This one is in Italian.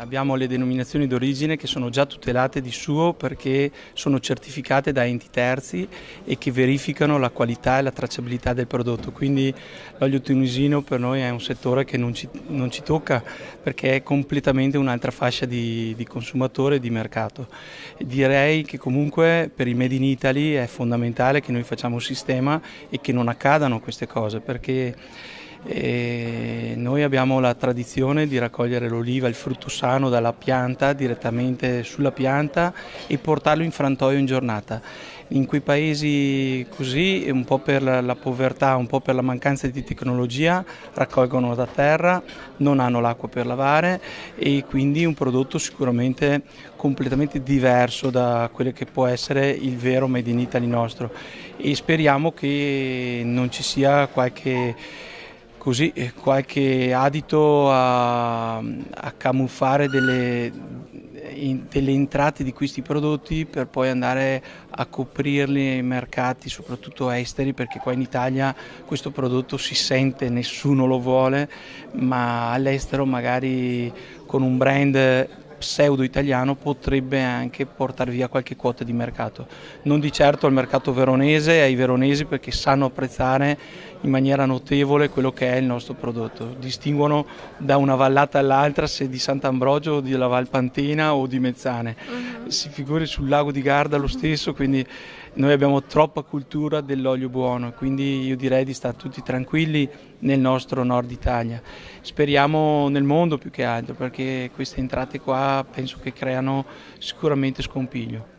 Abbiamo le denominazioni d'origine che sono già tutelate di suo perché sono certificate da enti terzi e che verificano la qualità e la tracciabilità del prodotto, quindi l'olio tunisino per noi è un settore che non ci tocca perché è completamente un'altra fascia di consumatore e di mercato. Direi che comunque per il Made in Italy è fondamentale che noi facciamo un sistema e che non accadano queste cose perché noi abbiamo la tradizione di raccogliere l'oliva, il frutto sano dalla pianta, direttamente sulla pianta e portarlo in frantoio in giornata. In quei paesi così, un po' per la povertà, un po' per la mancanza di tecnologia, raccolgono da terra, non hanno l'acqua per lavare e quindi un prodotto sicuramente completamente diverso da quello che può essere il vero Made in Italy nostro e speriamo che non ci sia qualche adito a camuffare delle entrate di questi prodotti per poi andare a coprirli nei mercati, soprattutto esteri, perché qua in Italia questo prodotto si sente, nessuno lo vuole, ma all'estero magari con un brand pseudo italiano potrebbe anche portare via qualche quota di mercato. Non di certo al mercato veronese e ai veronesi perché sanno apprezzare in maniera notevole quello che è il nostro prodotto. Distinguono da una vallata all'altra se di Sant'Ambrogio o di la Val Pantina o di Mezzane. Si figuri sul lago di Garda lo stesso, quindi noi abbiamo troppa cultura dell'olio buono, quindi io direi di stare tutti tranquilli nel nostro nord Italia. Speriamo nel mondo più che altro perché queste entrate qua penso che creano sicuramente scompiglio.